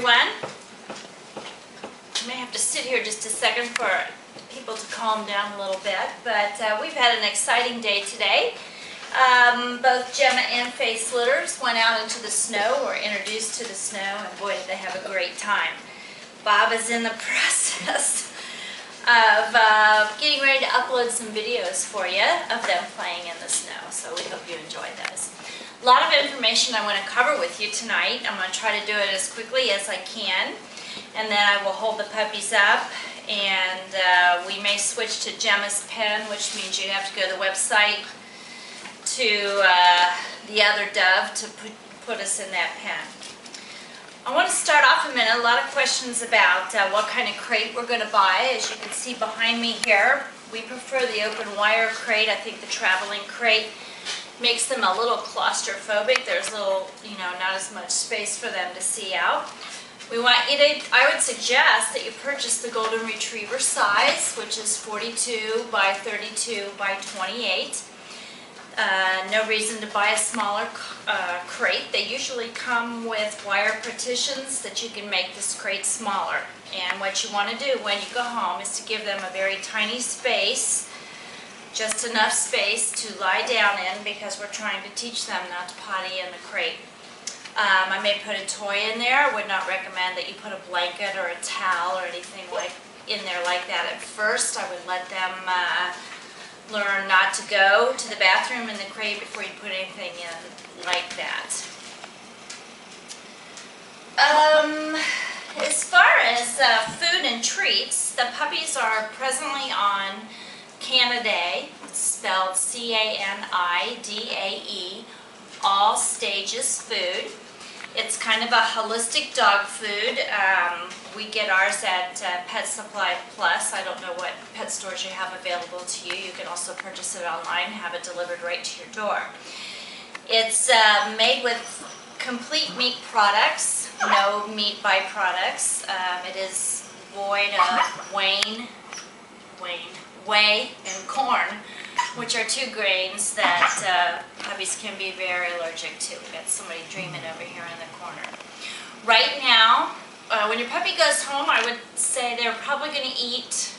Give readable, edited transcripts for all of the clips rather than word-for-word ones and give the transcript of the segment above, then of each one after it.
everyone. I may have to sit here just a second for people to calm down a little bit, but we've had an exciting day today. Both Gemma and Faith's litters went out into the snow, were introduced to the snow, and boy did they have a great time. Bob is in the process of getting ready to upload some videos for you of them playing in the snow, so we hope you enjoy those. A lot of information I want to cover with you tonight. I'm going to try to do it as quickly as I can, and then I will hold the puppies up, and we may switch to Gemma's pen, which means you have to go to the website to the other dove to put us in that pen. I want to start off a minute. A lot of questions about what kind of crate we're going to buy. As you can see behind me here, we prefer the open wire crate. I think the traveling crate makes them a little claustrophobic. There's not as much space for them to see out. I would suggest that you purchase the Golden Retriever size, which is 42 by 32 by 28. No reason to buy a smaller crate. They usually come with wire partitions that you can make this crate smaller. And what you want to do when you go home is to give them a very tiny space, just enough space to lie down in, because we're trying to teach them not to potty in the crate. I may put a toy in there. I would not recommend that you put a blanket or a towel or anything in there like that at first. I would let them learn not to go to the bathroom in the crate before you put anything in like that. As far as food and treats, the puppies are presently on Canidae. It's spelled C-A-N-I-D-A-E, all stages food. It's kind of a holistic dog food. We get ours at Pet Supply Plus. I don't know what pet stores you have available to you. You can also purchase it online and have it delivered right to your door. It's made with complete meat products, no meat byproducts. It is void of whey and corn, which are two grains that puppies can be very allergic to. We've got somebody dreaming over here in the corner. Right now, when your puppy goes home, I would say they're probably going to eat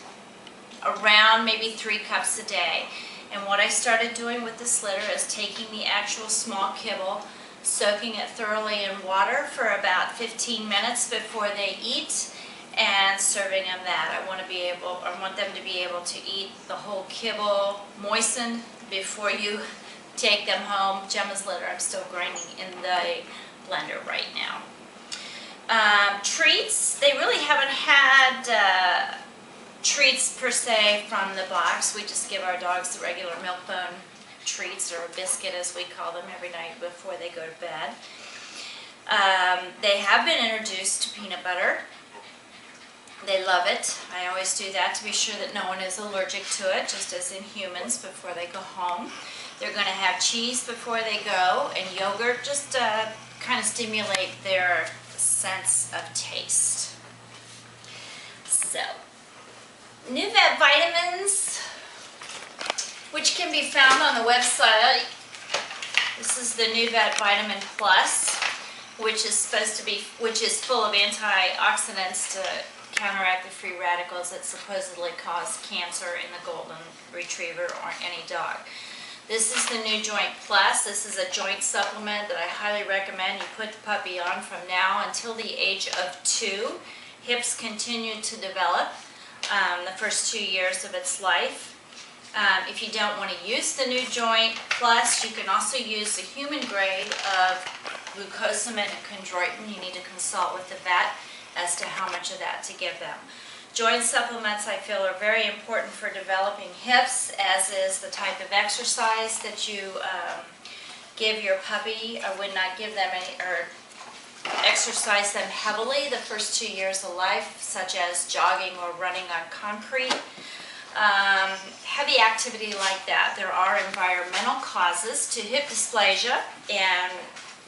around maybe 3 cups a day. And what I started doing with this litter is taking the actual small kibble, soaking it thoroughly in water for about 15 minutes before they eat, and serving them that. I want them to be able to eat the whole kibble moistened before you take them home. Gemma's litter I'm still grinding in the blender right now. Treats, they really haven't had treats per se from the box. We just give our dogs the regular Milk-Bone treats, or a biscuit as we call them, every night before they go to bed. They have been introduced to peanut butter. They love it. I always do that to be sure that no one is allergic to it, just as in humans, before they go home. They're going to have cheese before they go, and yogurt, just to kind of stimulate their sense of taste. So, New Vet vitamins, which can be found on the website. This is the New Vet Vitamin Plus, which is full of antioxidants to counteract the free radicals that supposedly cause cancer in the Golden Retriever or any dog. This is the New Joint Plus. This is a joint supplement that I highly recommend you put the puppy on from now until the age of 2. Hips continue to develop the first 2 years of its life. If you don't want to use the New Joint Plus, you can also use the human grade of glucosamine and chondroitin. You need to consult with the vet as to how much of that to give them. Joint supplements, I feel, are very important for developing hips, as is the type of exercise that you give your puppy. I would not give them exercise them heavily the first 2 years of life, such as jogging or running on concrete. Heavy activity like that. There are environmental causes to hip dysplasia, and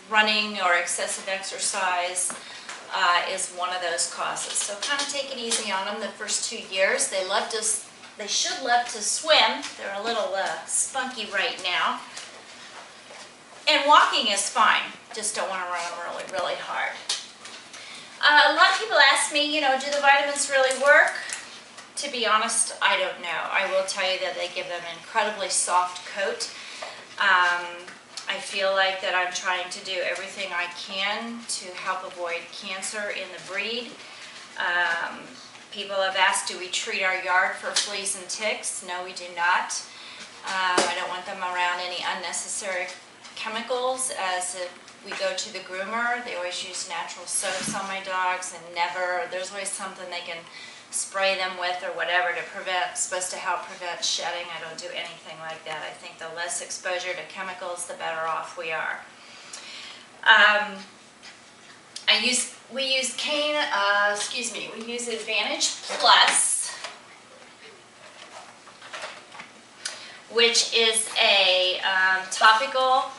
running or excessive exercise is one of those causes. So kind of take it easy on them the first 2 years. They should love to swim. They're a little spunky right now. And walking is fine. Just don't want to run them really, really hard. A lot of people ask me, do the vitamins really work? To be honest, I don't know. I will tell you that they give them an incredibly soft coat. I feel like that I'm trying to do everything I can to help avoid cancer in the breed. People have asked, do we treat our yard for fleas and ticks? No, we do not. I don't want them around any unnecessary chemicals. As if we go to the groomer, they always use natural soaps on my dogs, and there's always something they can spray them with or whatever to prevent, supposed to help prevent shedding. I don't do anything like that. I think the less exposure to chemicals, the better off we are. We use Advantage Plus, which is a topical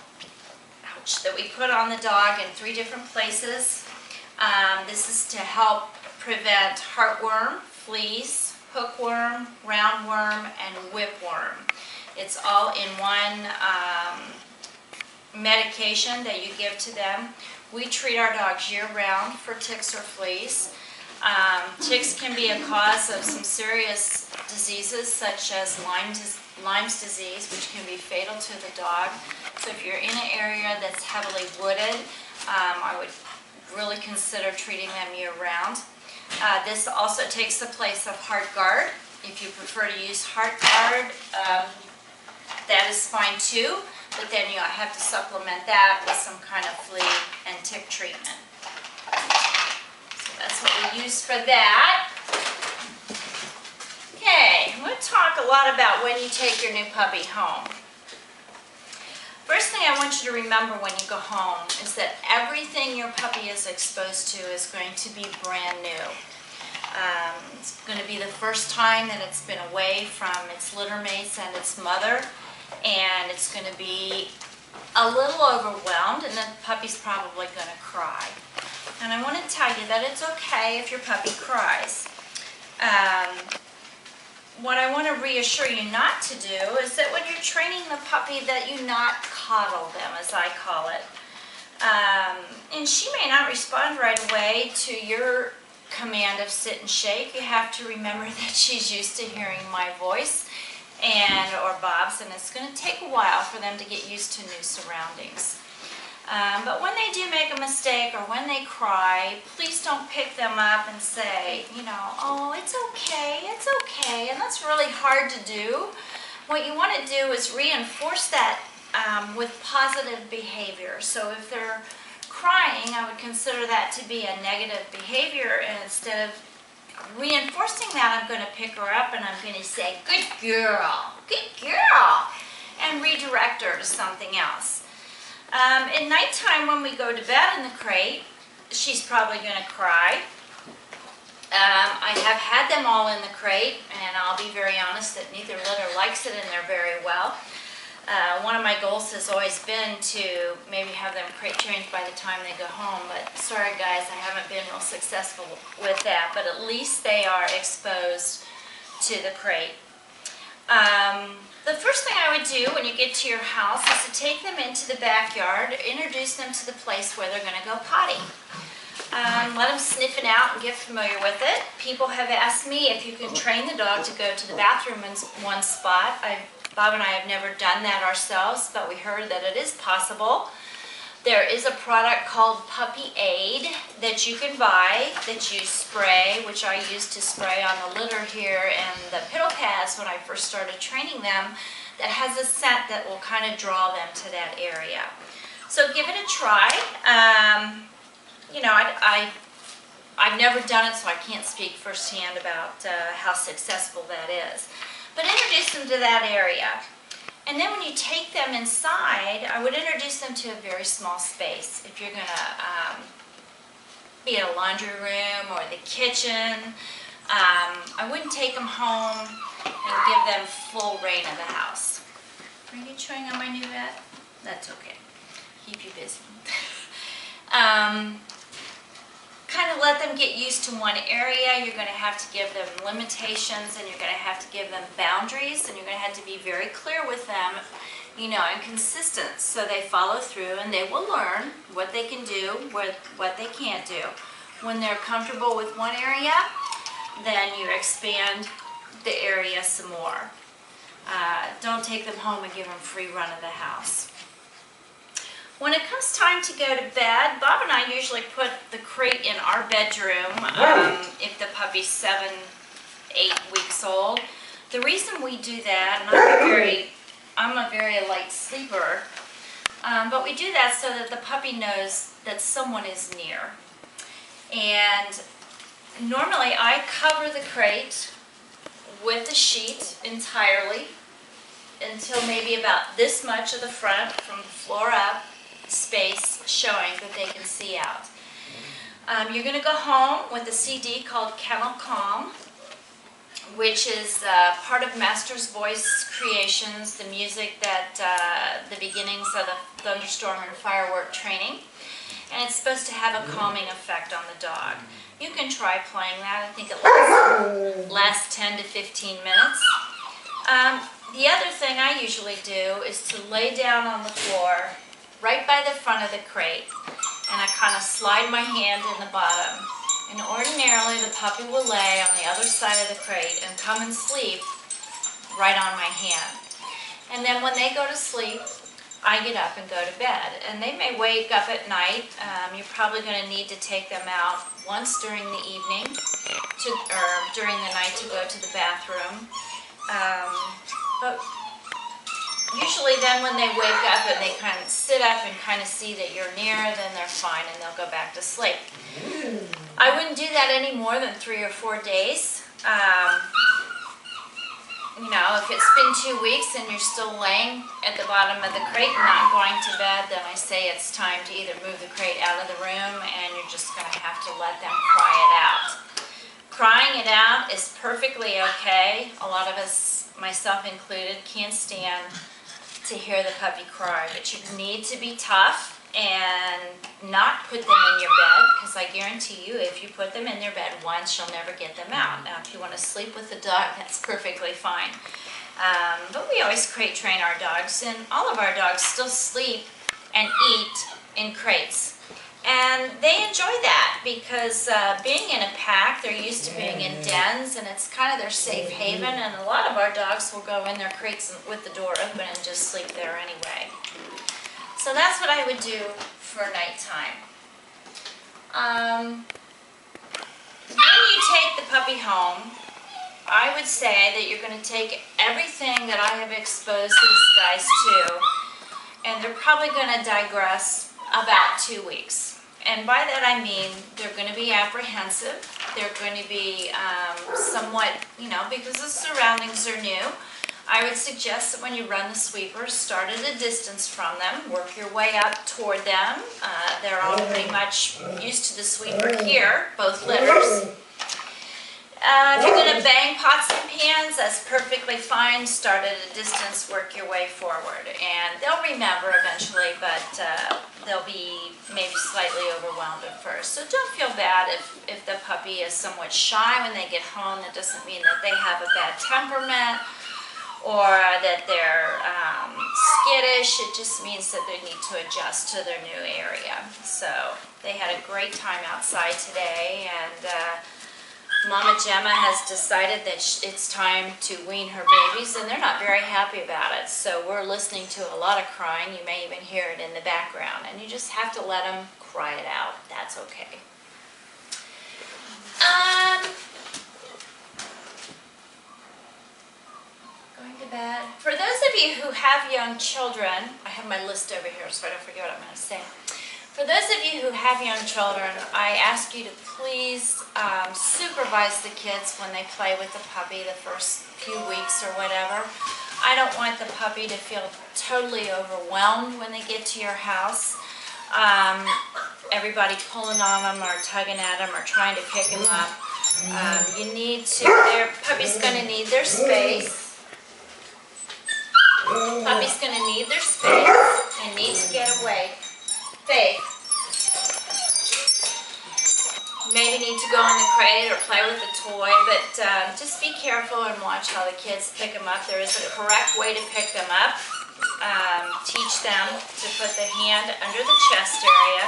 that we put on the dog in 3 different places. This is to help prevent heartworm, fleas, hookworm, roundworm, and whipworm. It's all in one medication that you give to them. We treat our dogs year-round for ticks or fleas. Ticks can be a cause of some serious diseases such as Lyme's disease, which can be fatal to the dog. So if you're in an area that's heavily wooded, I would really consider treating them year-round. This also takes the place of Heartgard. If you prefer to use Heartgard, that is fine too, but then you have to supplement that with some kind of flea and tick treatment. So that's what we use for that. Okay, I'm going to talk a lot about when you take your new puppy home. First thing I want you to remember when you go home is that everything your puppy is exposed to is going to be brand new. It's going to be the first time that it's been away from its litter mates and its mother, and it's going to be a little overwhelmed, and the puppy's probably going to cry. And I want to tell you that it's okay if your puppy cries. What I want to reassure you not to do is that when you're training the puppy that you not coddle them, as I call it. And she may not respond right away to your command of sit and shake. You have to remember that she's used to hearing my voice or Bob's, and it's going to take a while for them to get used to new surroundings. But when they do make a mistake or when they cry, please don't pick them up and say, oh, it's okay, and that's really hard to do. What you want to do is reinforce that with positive behavior. So if they're crying, I would consider that to be a negative behavior, and instead of reinforcing that, I'm going to pick her up and I'm going to say, good girl, and redirect her to something else. At nighttime when we go to bed in the crate, she's probably going to cry. I have had them all in the crate, and I'll be very honest that neither litter likes it in there very well. One of my goals has always been to maybe have them crate changed by the time they go home, but sorry guys, I haven't been real successful with that, but at least they are exposed to the crate. The first thing I would do when you get to your house is to take them into the backyard, introduce them to the place where they're going to go potty. Let them sniff it out and get familiar with it. People have asked me if you can train the dog to go to the bathroom in one spot. Bob and I have never done that ourselves, but we heard that it is possible. There is a product called Puppy Aid that you can buy that you spray, which I used to spray on the litter here and the piddle pads when I first started training them, that has a scent that will kind of draw them to that area. So give it a try. I've never done it, so I can't speak firsthand about how successful that is. But introduce them to that area. And then when you take them inside, I would introduce them to a very small space. If you're going to be in a laundry room or the kitchen, I wouldn't take them home and give them full reign of the house. Are you chewing on my new vet? That's okay. Keep you busy. Kind of let them get used to one area. You're going to have to give them limitations, and you're going to have to give them boundaries, and you're going to have to be very clear with them, and consistent, so they follow through and they will learn what they can do, what they can't do. When they're comfortable with one area, then you expand the area some more. Don't take them home and give them free run of the house. When it comes time to go to bed, Bob and I usually put the crate in our bedroom if the puppy's 7, 8 weeks old. The reason we do that, and I'm a very light sleeper, but we do that so that the puppy knows that someone is near. And normally I cover the crate with a sheet entirely until maybe about this much of the front, from the floor up, space showing that they can see out. You're going to go home with a CD called Kennel Calm, which is part of Master's Voice Creations, the music that the beginnings of the thunderstorm and firework training. And it's supposed to have a calming effect on the dog. You can try playing that. I think it lasts 10 to 15 minutes. The other thing I usually do is to lay down on the floor right by the front of the crate, and I kind of slide my hand in the bottom. And ordinarily the puppy will lay on the other side of the crate and come and sleep right on my hand. And then when they go to sleep, I get up and go to bed. And they may wake up at night. You're probably going to need to take them out once during the evening or during the night to go to the bathroom. But usually then when they wake up and they kind of sit up and kind of see that you're near, then they're fine and they'll go back to sleep. I wouldn't do that any more than 3 or 4 days. You know, if it's been 2 weeks and you're still laying at the bottom of the crate and not going to bed, then I say it's time to either move the crate out of the room and you're just going to have to let them cry it out. Crying it out is perfectly okay. A lot of us, myself included, can't stand to hear the puppy cry, but you need to be tough and not put them in your bed, because I guarantee you if you put them in their bed once, you'll never get them out. Now if you want to sleep with the dog, that's perfectly fine. But we always crate train our dogs, and all of our dogs still sleep and eat in crates. And they enjoy that because being in a pack, they're used to being in dens, and it's kind of their safe haven, and a lot of our dogs will go in their crates with the door open and just sleep there anyway. So that's what I would do for nighttime. When you take the puppy home, I would say that you're going to take everything that I have exposed these guys to, and they're probably going to digress about 2 weeks. And by that I mean they're going to be apprehensive. They're going to be somewhat, you know, because the surroundings are new. I would suggest that when you run the sweeper, start at a distance from them, work your way up toward them. They're all pretty much used to the sweeper here, both litters. If you're going to bang pots and pans, that's perfectly fine. Start at a distance, work your way forward. And they'll remember eventually, but they'll be maybe slightly overwhelmed at first. So don't feel bad if the puppy is somewhat shy when they get home. That doesn't mean that they have a bad temperament or that they're skittish. It just means that they need to adjust to their new area. So they had a great time outside today, and Mama Gemma has decided that it's time to wean her babies, and they're not very happy about it. So we're listening to a lot of crying. You may even hear it in the background, and you just have to let them cry it out. That's okay. Going to bed. For those of you who have young children, I have my list over here so I don't forget what I'm going to say. For those of you who have young children, I ask you to please supervise the kids when they play with the puppy the first few weeks or whatever. I don't want the puppy to feel totally overwhelmed when they get to your house. Everybody pulling on them or tugging at them or trying to pick them up. You need to, their puppy's going to need their space. Puppy's going to need their space and need to get away. Faith. Maybe need to go in the crate or play with a toy, but just be careful and watch how the kids pick them up. There is a correct way to pick them up. Teach them to put the hand under the chest area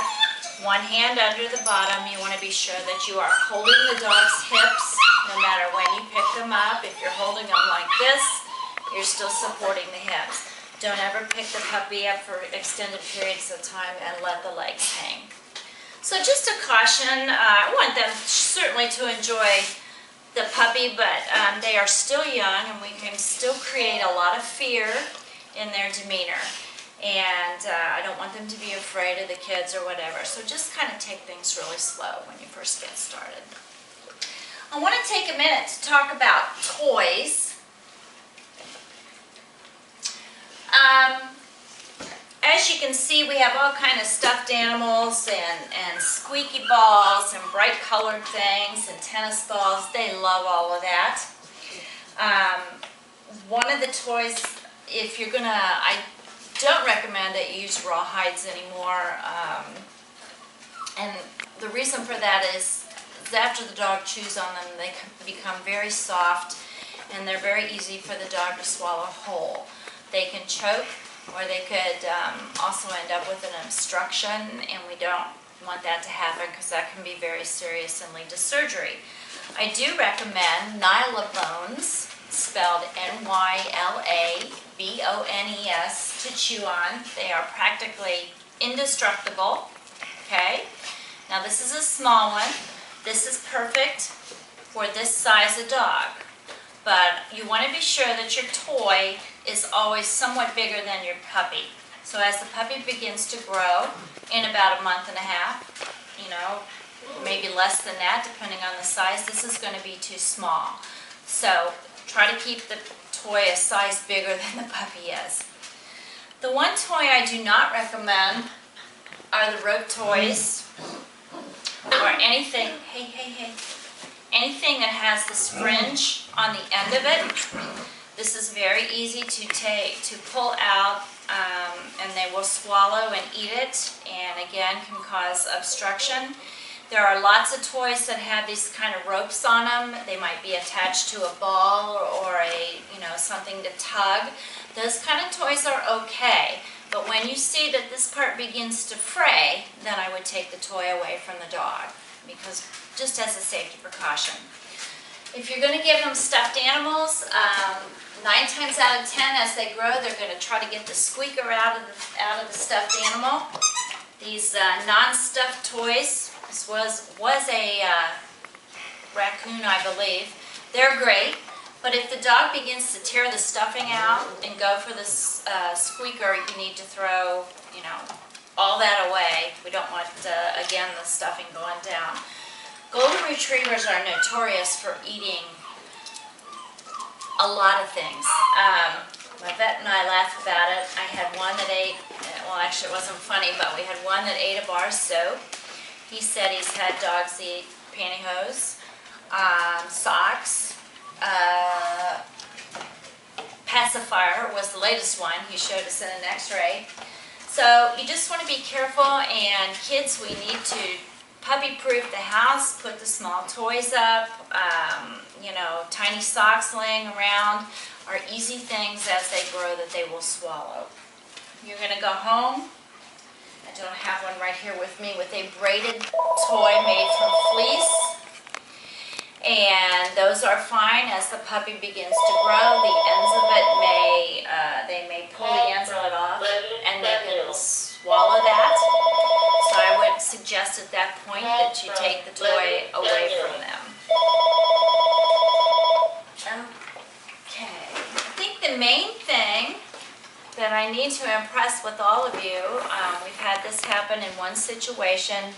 One hand under the bottom. You want to be sure that you are holding the dog's hips no matter when you pick them up. If you're holding them like this, you're still supporting the hips. Don't ever pick the puppy up for extended periods of time and let the legs hang. So just a caution, I want them certainly to enjoy the puppy, but they are still young and we can still create a lot of fear in their demeanor. And I don't want them to be afraid of the kids or whatever. So just kind of take things really slow when you first get started. I want to take a minute to talk about toys. As you can see, we have all kind of stuffed animals and squeaky balls and bright colored things and tennis balls. They love all of that. One of the toys, if you're gonna, I don't recommend that you use raw hides anymore. And the reason for that is after the dog chews on them, they become very soft and they're very easy for the dog to swallow whole. They can choke, or they could also end up with an obstruction, and we don't want that to happen because that can be very serious and lead to surgery. I do recommend Nylabones, spelled Nylabones, to chew on. They are practically indestructible. Okay? Now this is a small one. This is perfect for this size of dog. But you want to be sure that your toy is always somewhat bigger than your puppy. So as the puppy begins to grow, in about a month and a half, you know, maybe less than that depending on the size, this is going to be too small. So try to keep the toy a size bigger than the puppy is. The one toy I do not recommend are the rope toys or anything, anything that has this fringe on the end of it. This is very easy to pull out, and they will swallow and eat it, and again can cause obstruction. There are lots of toys that have these kind of ropes on them. They might be attached to a ball or a, something to tug. Those kind of toys are okay, but when you see that this part begins to fray, then I would take the toy away from the dog, because just as a safety precaution. If you're going to give them stuffed animals, 9 times out of 10 as they grow, they're going to try to get the squeaker out of the stuffed animal. These non-stuffed toys, this was a raccoon, I believe. They're great, but if the dog begins to tear the stuffing out and go for the squeaker, you need to throw, all that away. We don't want, again, the stuffing going down. Golden Retrievers are notorious for eating a lot of things. My vet and I laugh about it. I had one that ate, well actually it wasn't funny, but we had one that ate a bar of soap. He said he's had dogs eat pantyhose, socks, pacifier was the latest one. He showed us in an x-ray. So you just want to be careful, and kids, we need to puppy-proof the house, put the small toys up, tiny socks laying around are easy things as they grow that they will swallow. You're going to go home. I don't have one right here with me, with a braided toy made from fleece. And those are fine as the puppy begins to grow. The ends of it they may pull the ends of it off and they can swallow that. So I would suggest at that point that you take the toy away from them. Okay, I think the main thing that I need to impress with all of you, we've had this happen in one situation,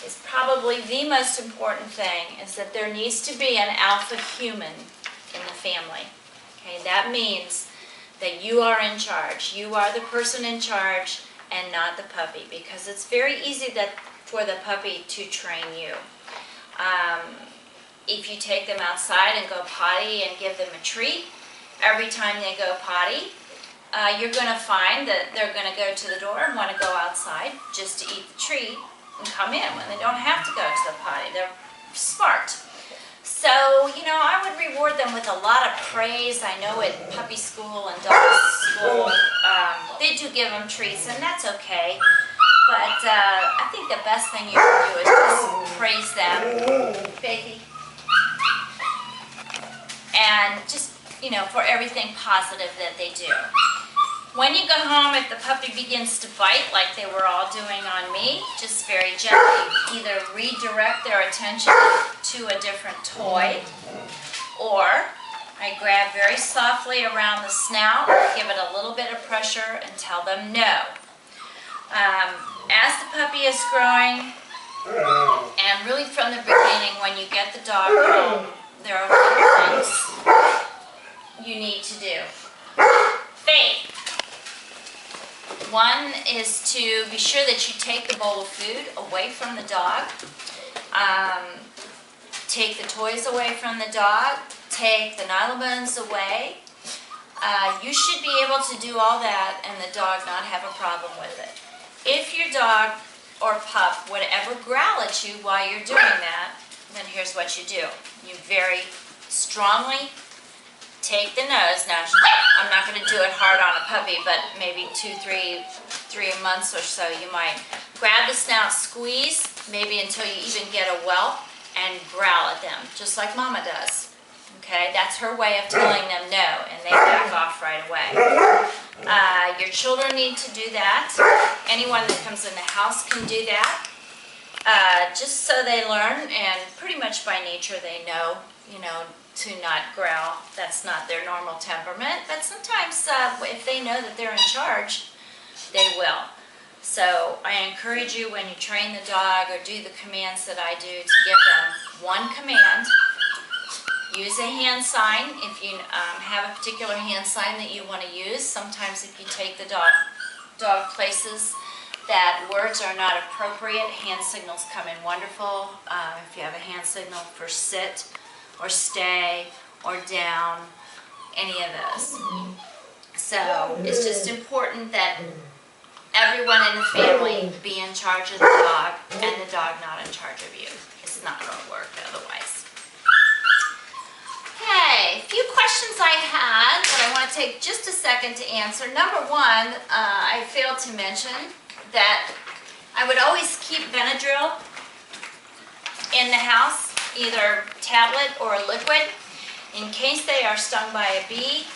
is probably the most important thing, is that there needs to be an alpha human in the family. Okay, that means that you are in charge. You are the person in charge and not the puppy, because it's very easy for the puppy to train you. If you take them outside and go potty and give them a treat every time they go potty, you're going to find that they're going to go to the door and want to go outside just to eat the treat and come in when they don't have to go to the potty. They're smart. So, I would reward them with a lot of praise. I know at puppy school and dog school, they do give them treats, and that's okay. But I think the best thing you can do is just praise them, Faithy, and just, you know, for everything positive that they do. When you go home, if the puppy begins to bite like they were all doing on me, just very gently either redirect their attention to a different toy, or I grab very softly around the snout, give it a little bit of pressure, and tell them no. As the puppy is growing, and really from the beginning when you get the dog home, there are a few things you need to do. Faith. One is to be sure that you take the bowl of food away from the dog. Take the toys away from the dog. Take the nylon buns away. You should be able to do all that and the dog not have a problem with it. If your dog or pup would ever growl at you while you're doing that, then here's what you do. You very strongly take the nose. Now, I'm not going to do it hard on a puppy, but maybe 3 months or so, you might grab the snout, squeeze, maybe until you even get a whelp, and growl at them, just like Mama does. Okay, that's her way of telling them no, and they back off right away. Your children need to do that. Anyone that comes in the house can do that. Just so they learn, and pretty much by nature they know, you know, to not growl. That's not their normal temperament, but sometimes if they know that they're in charge, they will. So I encourage you, when you train the dog or do the commands that I do, to give them one command. Use a hand sign if you have a particular hand sign that you want to use. Sometimes if you take the dog places that words are not appropriate, hand signals come in wonderful. If you have a hand signal for sit or stay or down, any of those. So it's just important that everyone in the family be in charge of the dog and the dog not in charge of you. It's not going to work otherwise. Okay, a few questions I had that I want to take just a second to answer. Number one, I failed to mention that I would always keep Benadryl in the house, either tablet or liquid, in case they are stung by a bee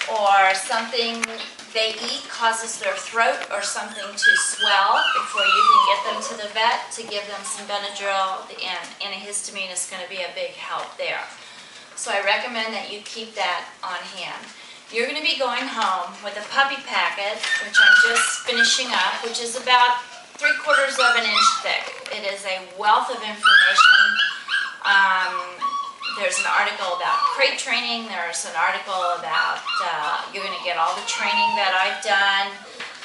or something they eat causes their throat or something to swell. Before you can get them to the vet, to give them some Benadryl, the antihistamine is going to be a big help there. So I recommend that you keep that on hand. You're going to be going home with a puppy packet, which I'm just finishing up, which is about 3/4 of an inch thick. It is a wealth of information. There's an article about crate training. There's an article about, you're going to get all the training that I've done,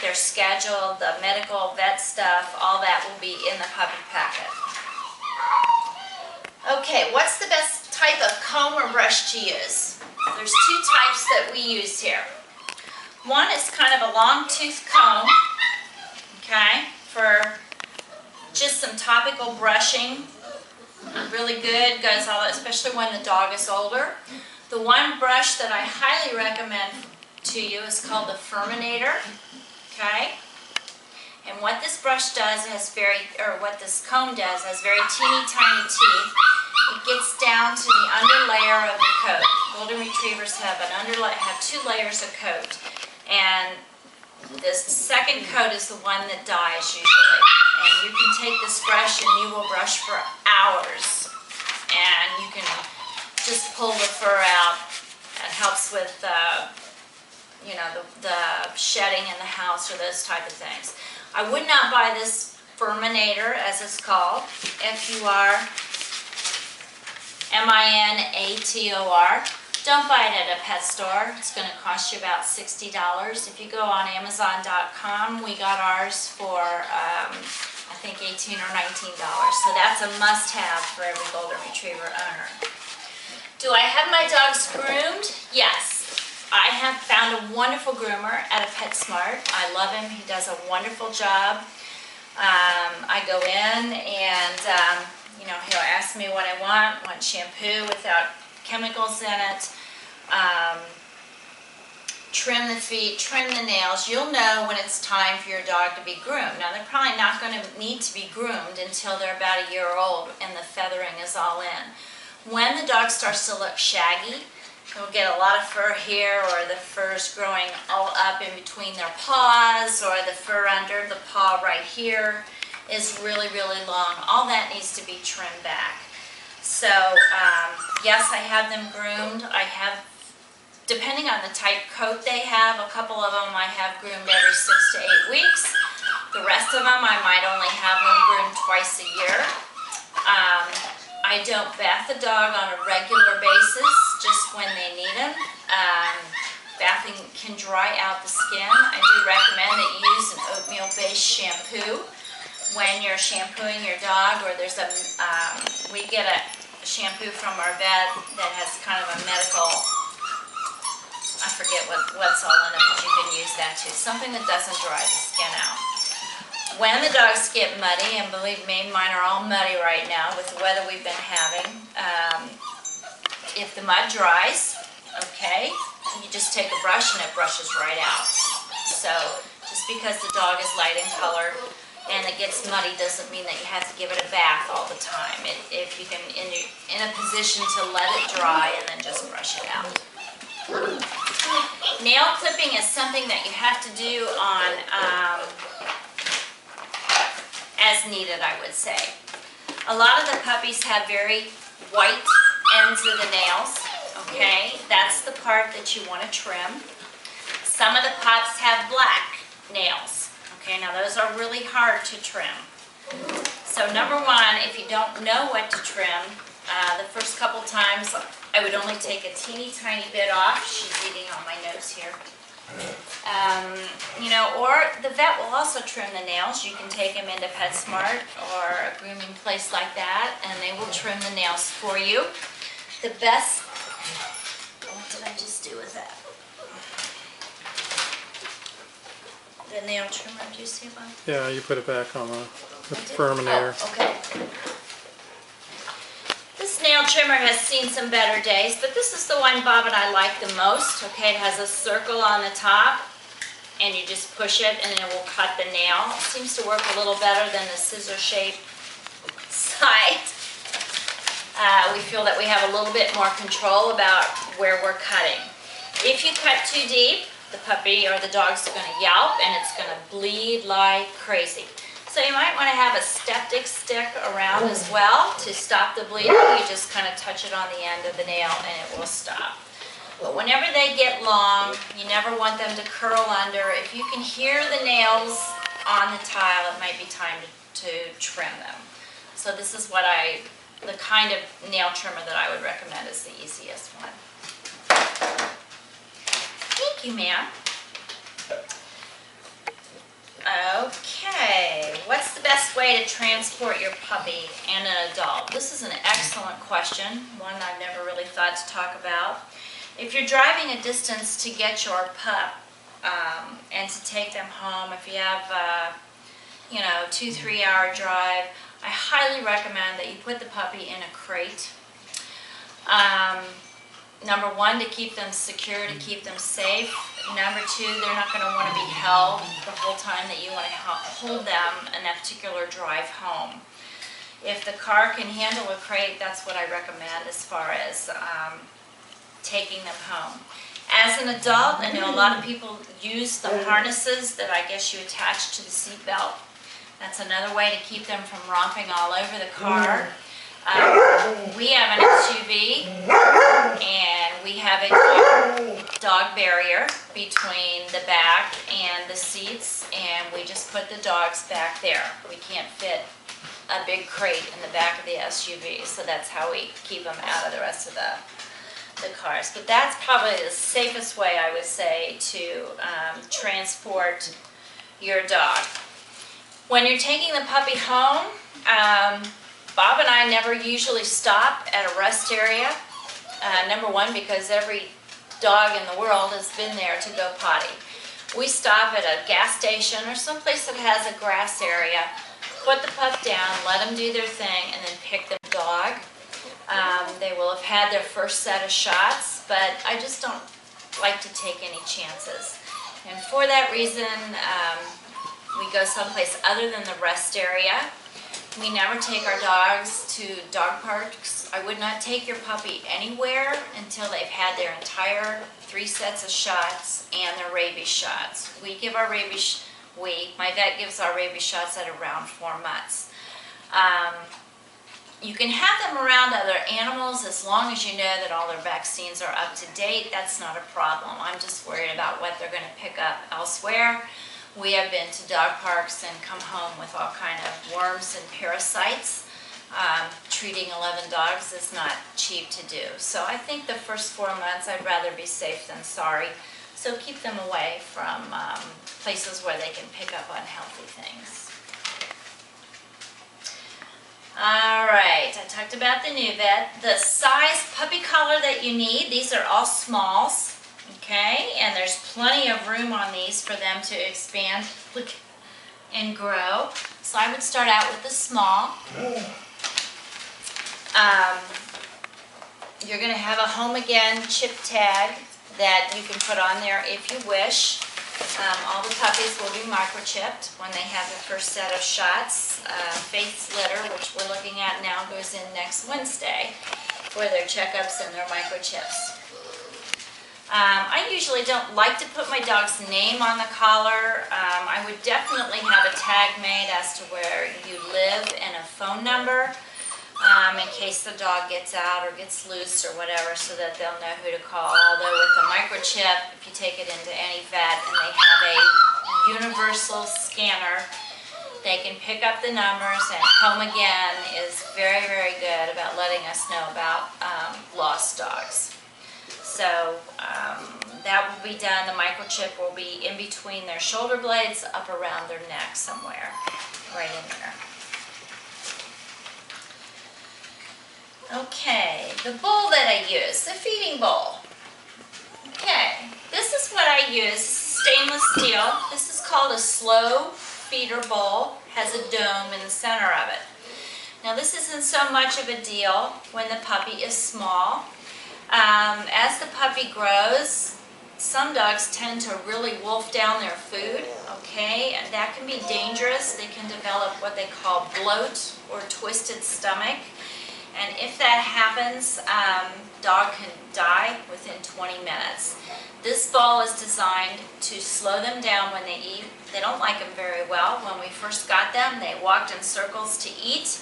their schedule, the medical vet stuff, all that will be in the puppy packet. Okay, what's the best type of comb or brush to use? There's two types that we use here. One is kind of a long tooth comb, okay, for just some topical brushing. Really good, goes all, especially when the dog is older. The one brush that I highly recommend to you is called the Furminator, okay? And what this brush does has what this comb does has very teeny tiny teeth. It gets down to the underlayer of the coat. Golden Retrievers have have 2 layers of coat, and this second coat is the one that dies usually. And you can take this brush and you will brush for hours, and you can just pull the fur out. It helps with you know, the shedding in the house or those type of things. I would not buy this Furminator, as it's called, F-U-R M-I-N-A-T-O-R. Don't buy it at a pet store. It's going to cost you about $60. If you go on Amazon.com, we got ours for I think $18 or $19. So that's a must-have for every Golden Retriever owner. Do I have my dogs groomed? Yes. I have found a wonderful groomer at a PetSmart. I love him. He does a wonderful job. I go in and you know, he'll ask me what I want shampoo without chemicals in it, trim the feet, trim the nails. You'll know when it's time for your dog to be groomed. Now, they're probably not going to need to be groomed until they're about a year old and the feathering is all in. When the dog starts to look shaggy, you'll get a lot of fur here, or the fur's growing all up in between their paws, or the fur under the paw right here is really, really long. All that needs to be trimmed back. So, yes, I have them groomed. I have, depending on the type coat they have, a couple of them I have groomed every 6 to 8 weeks. The rest of them I might only have them groomed twice a year. I don't bath the dog on a regular basis, just when they need them. Bathing can dry out the skin. I do recommend that you use an oatmeal-based shampoo when you're shampooing your dog, or there's a, we get a shampoo from our vet that has kind of a medical, I forget what's all in it, but you can use that too. Something that doesn't dry the skin out. When the dogs get muddy, and believe me, mine are all muddy right now with the weather we've been having, if the mud dries, okay, you just take a brush and it brushes right out. So just because the dog is light in color and it gets muddy doesn't mean that you have to give it a bath all the time. If you can, in a position to let it dry and then just brush it out. Nail clipping is something that you have to do on as needed, I would say. A lot of the puppies have very white ends of the nails, okay? That's the part that you want to trim. Some of the pups have black nails, okay? Now those are really hard to trim. So number one, if you don't know what to trim, the first couple times I would only take a teeny tiny bit off. She's eating on my nose here. You know, or the vet will also trim the nails. You can take them into PetSmart or a grooming place like that, and they will trim the nails for you. The best, what did I just do with that? The nail trimmer, do you see one? Yeah, you put it back on the Furminator. Oh, okay. This nail trimmer has seen some better days, but this is the one Bob and I like the most. Okay, it has a circle on the top, and you just push it and it will cut the nail. It seems to work a little better than the scissor shape side. We feel that we have a little bit more control about where we're cutting. If you cut too deep, the puppy or the dog's going to yelp and it's going to bleed like crazy. So you might want to have a septic stick around as well to stop the bleeding. You just kind of touch it on the end of the nail and it will stop. But whenever they get long, you never want them to curl under. If you can hear the nails on the tile, it might be time to trim them. So this is what the kind of nail trimmer that I would recommend is the easiest one. Thank you, ma'am. Okay, what's the best way to transport your puppy and an adult? This is an excellent question, one I've never really thought to talk about. If you're driving a distance to get your pup and to take them home, if you have you know, 2-3 hour drive, I highly recommend that you put the puppy in a crate. Number one, to keep them secure, to keep them safe. Number two, they're not going to want to be held the whole time that you want to hold them in that particular drive home. If the car can handle a crate, that's what I recommend as far as taking them home. As an adult, I know a lot of people use the harnesses that I guess you attach to the seat belt. That's another way to keep them from romping all over the car. We have an SUV, and we have a dog barrier between the back and the seats, and we just put the dogs back there. We can't fit a big crate in the back of the SUV, so that's how we keep them out of the rest of the cars. But that's probably the safest way, I would say, to transport your dog. When you're taking the puppy home, Bob and I never usually stop at a rest area. Number one, because every dog in the world has been there to go potty. We stop at a gas station or someplace that has a grass area, put the pup down, let them do their thing, and then pick the dog. They will have had their first set of shots, but I just don't like to take any chances. And for that reason, we go someplace other than the rest area. We never take our dogs to dog parks. I would not take your puppy anywhere until they've had their entire 3 sets of shots and their rabies shots. My vet gives our rabies shots at around 4 months. You can have them around other animals as long as you know that all their vaccines are up to date. That's not a problem. I'm just worried about what they're going to pick up elsewhere. We have been to dog parks and come home with all kind of worms and parasites. Treating 11 dogs is not cheap to do. So I think the first 4 months I'd rather be safe than sorry. So keep them away from places where they can pick up unhealthy things. All right, I talked about the new vet. The size puppy collar that you need, these are all smalls, okay? And there's plenty of room on these for them to expand and grow. So I would start out with the small. You're going to have a Home Again chip tag that you can put on there if you wish. All the puppies will be microchipped when they have their first set of shots. Faith's litter, which we're looking at now, goes in next Wednesday for their checkups and their microchips. I usually don't like to put my dog's name on the collar. I would definitely have a tag made as to where you live and a phone number in case the dog gets out or gets loose or whatever, so that they'll know who to call. Although with the microchip, if you take it into any vet and they have a universal scanner, they can pick up the numbers, and Home Again is very, very good about letting us know about lost dogs. So that will be done. The microchip will be in between their shoulder blades, up around their neck somewhere, right in there. Okay, the bowl that I use, the feeding bowl. Okay, this is what I use, stainless steel. This is called a slow feeder bowl, has a dome in the center of it. Now this isn't so much of a deal when the puppy is small. As the puppy grows, some dogs tend to really wolf down their food, okay, and that can be dangerous. They can develop what they call bloat or twisted stomach. And if that happens, dog can die within 20 minutes. This bowl is designed to slow them down when they eat. They don't like them very well. When we first got them, they walked in circles to eat.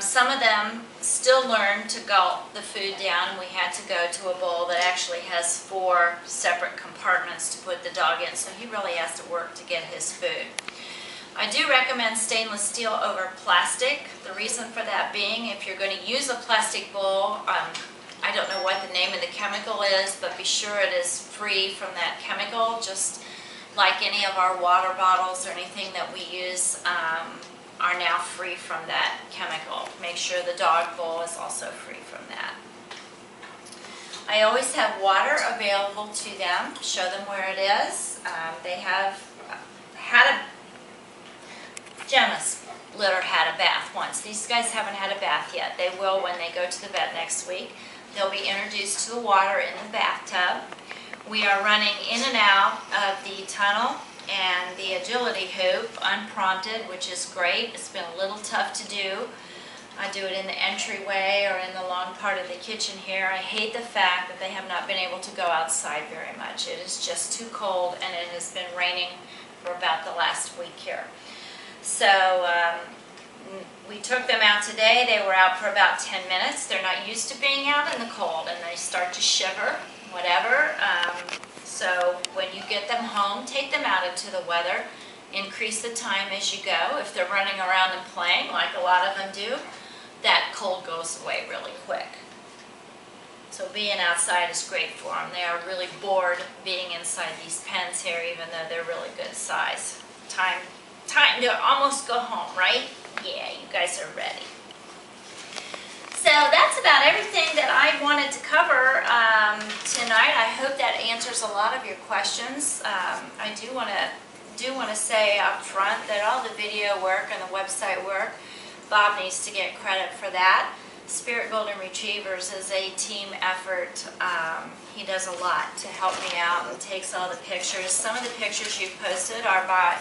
Some of them still learn to gulp the food down. We had to go to a bowl that actually has 4 separate compartments to put the dog in, so he really has to work to get his food. I do recommend stainless steel over plastic. The reason for that being, if you're going to use a plastic bowl, I don't know what the name of the chemical is, but be sure it is free from that chemical, just like any of our water bottles or anything that we use are now free from that chemical. Make sure the dog bowl is also free from that. I always have water available to them, show them where it is. They have had Gemma's litter had a bath once. These guys haven't had a bath yet. They will when they go to the vet next week. They'll be introduced to the water in the bathtub. We are running in and out of the tunnel and the agility hoop unprompted, which is great. It's been a little tough to do. I do it in the entryway or in the long part of the kitchen here. I hate the fact that they have not been able to go outside very much. It is just too cold, and it has been raining for about the last week here. So we took them out today. They were out for about 10 minutes. They're not used to being out in the cold, and they start to shiver, whatever. So when you get them home, take them out into the weather. Increase the time as you go. If they're running around and playing, like a lot of them do, that cold goes away really quick. So being outside is great for them. They are really bored being inside these pens here, even though they're really good size. Time to almost go home, right? Yeah, you guys are ready. So that's about everything that I wanted to cover tonight. I hope that answers a lot of your questions. I do want to say up front that all the video work and the website work, Bob needs to get credit for that. Spirit Golden Retrievers is a team effort. He does a lot to help me out and takes all the pictures. Some of the pictures you've posted are by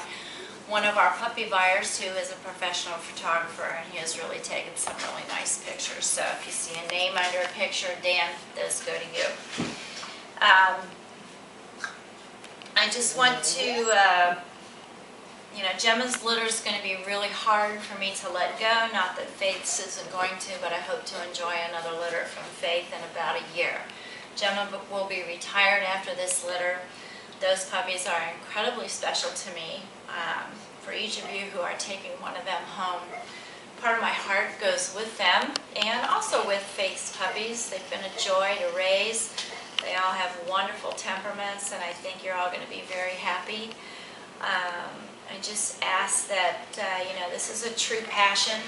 one of our puppy buyers who is a professional photographer, and he has really taken some really nice pictures. So if you see a name under a picture, Dan, those go to you. I just want to, Gemma's litter is going to be really hard for me to let go. Not that Faith's isn't going to, but I hope to enjoy another litter from Faith in about a year. Gemma will be retired after this litter. Those puppies are incredibly special to me. For each of you who are taking one of them home, part of my heart goes with them and also with Faith's puppies. They've been a joy to raise. They all have wonderful temperaments, and I think you're all going to be very happy. I just ask that, this is a true passion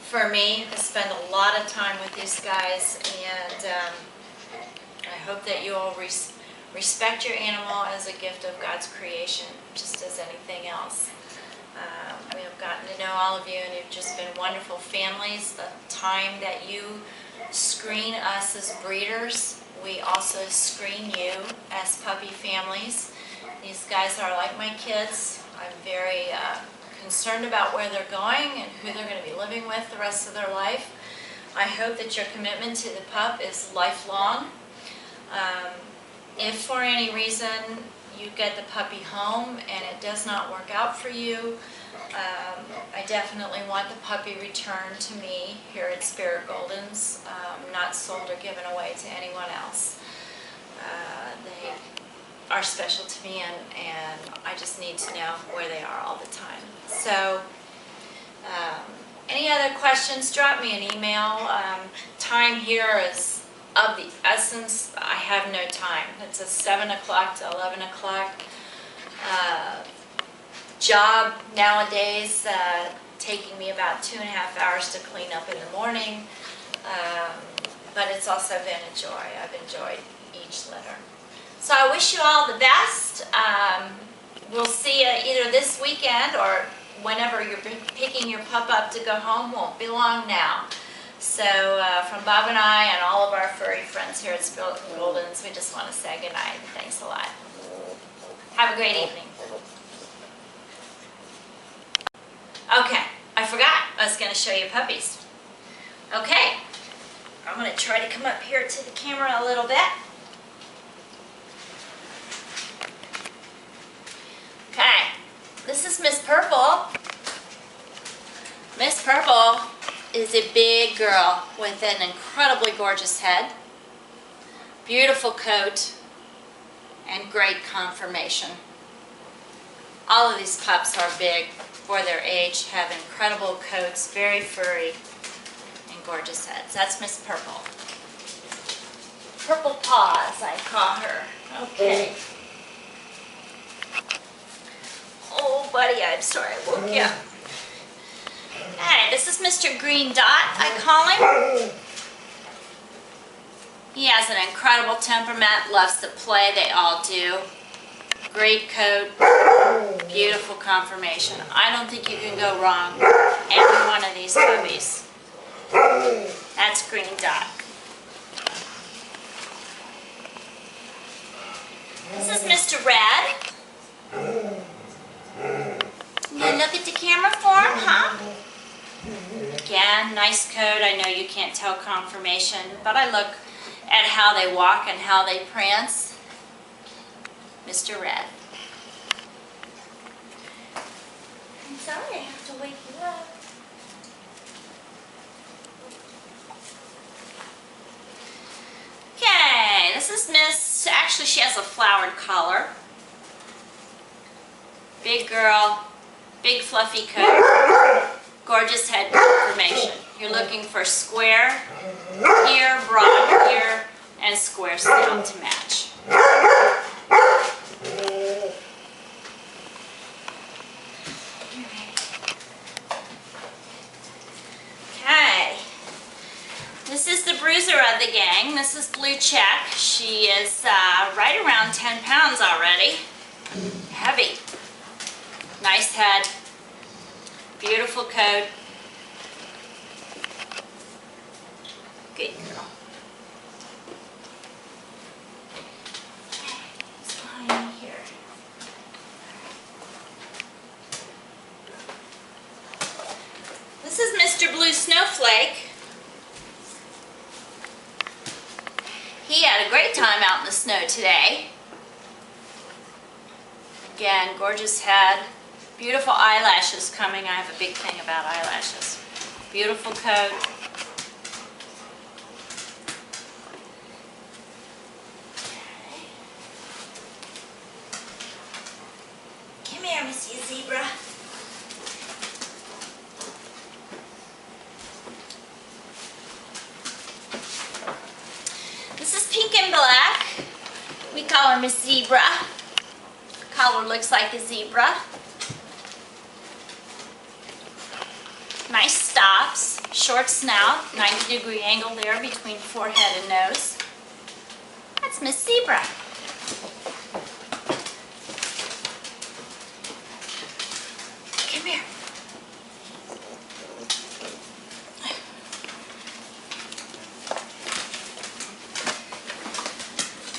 for me to spend a lot of time with these guys, and I hope that you all respect your animal as a gift of God's creation, just as anything else. We have gotten to know all of you, and you've just been wonderful families. The time that you screen us as breeders, we also screen you as puppy families. These guys are like my kids. I'm very concerned about where they're going and who they're going to be living with the rest of their life. I hope that your commitment to the pup is lifelong. If for any reason you get the puppy home and it does not work out for you, I definitely want the puppy returned to me here at Spirit Goldens, not sold or given away to anyone else. They are special to me, and I just need to know where they are all the time. So, any other questions, drop me an email. Time here is of the essence. I have no time. It's a 7 o'clock to 11 o'clock job nowadays, taking me about 2.5 hours to clean up in the morning, but it's also been a joy. I've enjoyed each litter. So I wish you all the best. We'll see you either this weekend or whenever you're picking your pup up to go home. Won't be long now. So from Bob and I and all of our furry friends here at Spirit Goldens, we just want to say goodnight. Thanks a lot. Have a great evening. Okay, I forgot. I was going to show you puppies. Okay, I'm going to try to come up here to the camera a little bit. Okay, this is Miss Purple. Miss Purple is a big girl with an incredibly gorgeous head, beautiful coat, and great conformation. All of these pups are big for their age, have incredible coats, very furry, and gorgeous heads. That's Miss Purple. Purple Paws, I call her. Okay. Oh, buddy, I'm sorry. I woke you up. Hey, this is Mr. Green Dot, I call him. He has an incredible temperament, loves to play, they all do. Great coat, beautiful conformation. I don't think you can go wrong with every one of these puppies. That's Green Dot. This is Mr. Red. You look at the camera for him, huh? Again, nice coat. I know you can't tell conformation, but I look at how they walk and how they prance. Mr. Red. I'm sorry, I have to wake you up. Okay, this is Miss, actually she has a flowered collar. Big girl, big fluffy coat, gorgeous head conformation. You're looking for square ear, broad ear, and square snout to match. Okay, this is the bruiser of the gang. This is Blue Check. She is right around 10 pounds already. Heavy. Nice head. Beautiful coat. Good girl. It's behind me here. This is Mr. Blue Snowflake. He had a great time out in the snow today. Again, gorgeous head. Beautiful eyelashes coming. I have a big thing about eyelashes. Beautiful coat. Come here, Missy Zebra. This is pink and black. We call her Miss Zebra. Collar looks like a zebra. Nice stops, short snout, 90-degree angle there between forehead and nose. That's Miss Zebra. Come here.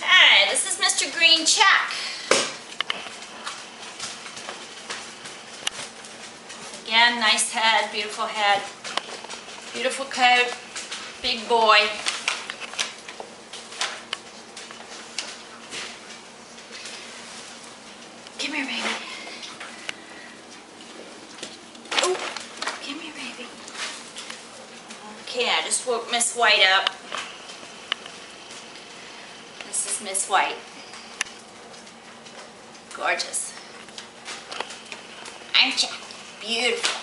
Hi, this is Mr. Green Check. Again, nice head, beautiful coat, big boy. Come here, baby. Oh, come here, baby. Okay, I just woke Miss White up. This is Miss White. Gorgeous. Aren't you? Beautiful.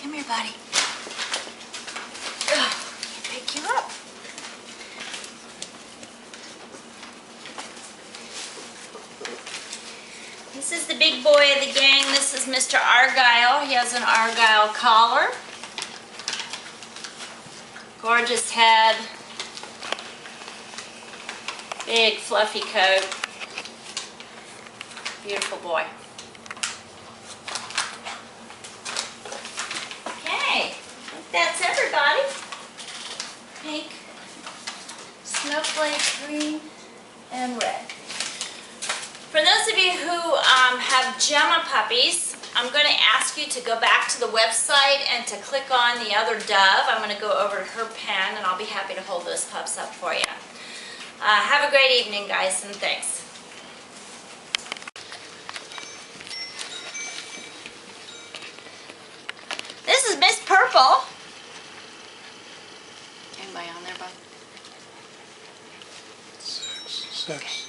Come here, buddy. Ugh, pick you up. This is the big boy of the gang. This is Mr. Argyle. He has an Argyle collar. Gorgeous head. Big fluffy coat. Beautiful boy. Okay, I think that's everybody. Pink, snowflake, green, and red. For those of you who have Gemma puppies, I'm going to ask you to go back to the website and to click on the other dove. I'm going to go over to her pen and I'll be happy to hold those pups up for you. Have a great evening, guys, and thanks. This is Miss Purple. Anybody on there, bud? Six.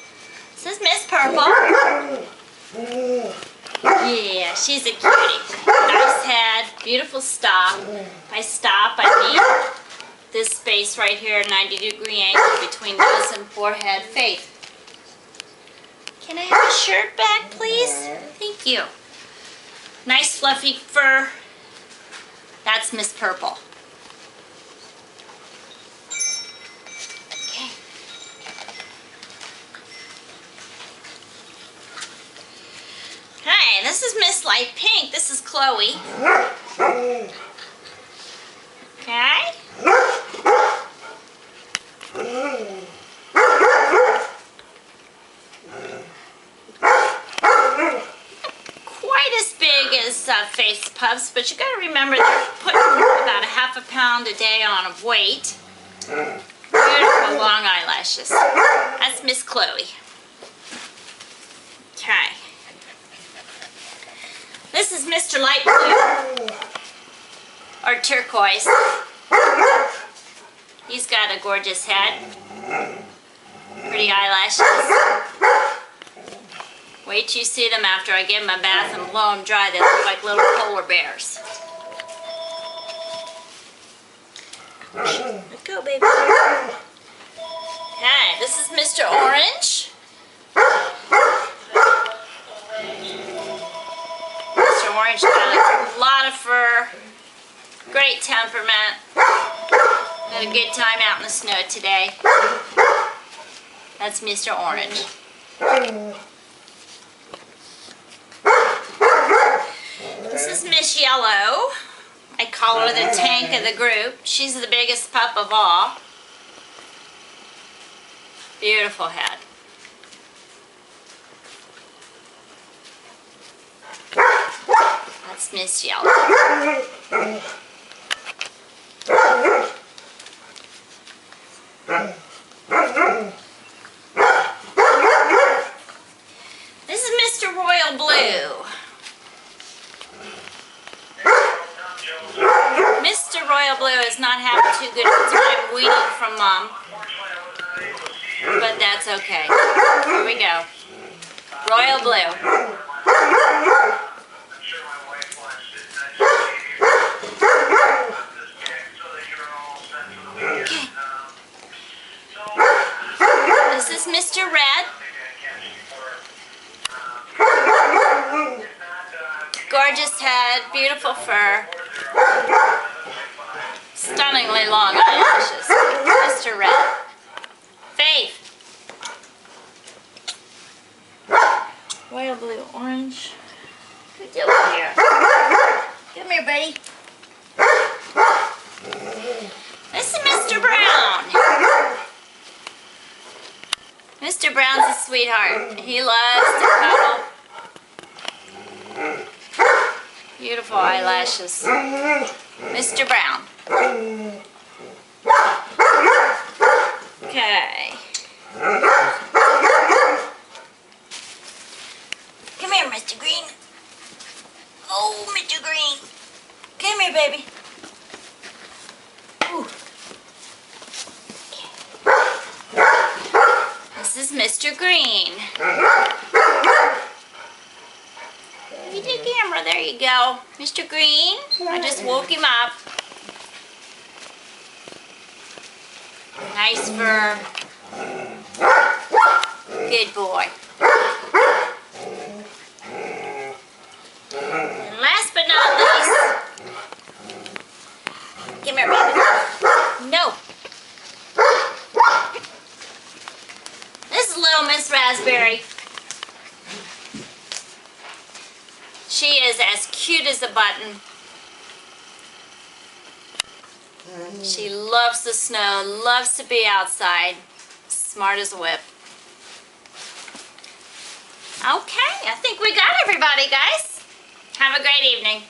This is Miss Purple. Yeah, she's a cutie. Nice head, beautiful stop. By stop, I mean this space right here, 90-degree angle between nose and forehead. Faith, can I have a shirt back, please? Thank you. Nice fluffy fur. That's Miss Purple. Okay. Hi, this is Miss Light Pink. This is Chloe. Okay. Quite as big as Faith's pups, but you got to remember they're putting about a half a pound a day on of weight. Beautiful long eyelashes. That's Miss Chloe. Okay. This is Mr. Light Blue, or turquoise. He's got a gorgeous head, pretty eyelashes. Wait till you see them after I give them a bath and blow them dry. They look like little polar bears. Let's go, baby. Okay, this is Mr. Orange. Mr. Orange got a lot of fur, great temperament. Had a good time out in the snow today. That's Mr. Orange. This is Miss Yellow. I call her the tank of the group. She's the biggest pup of all. Beautiful head. That's Miss Yellow. This is Mr. Royal Blue. Mr. Royal Blue is not having too good a time weaning from Mom, but that's okay. Here we go. Royal Blue. Okay. This is Mr. Red. Gorgeous head, beautiful fur. Stunningly long eyelashes. Mr. Red. Faith. Royal Blue Orange. Good deal here. Come here, buddy. This is Mr. Brown. Mr. Brown's a sweetheart. He loves to cuddle. Beautiful eyelashes. Mr. Brown. Okay. Come here, Mr. Green. Oh, Mr. Green. Come here, baby. Ooh. This is Mr. Green. Look at the camera. There you go. Mr. Green. I just woke him up. Nice fur. Good boy. And last but not least, come here, baby. No. This is little Miss Raspberry. She is as cute as a button. She loves the snow, loves to be outside, smart as a whip. Okay, I think we got everybody, guys. Have a great evening.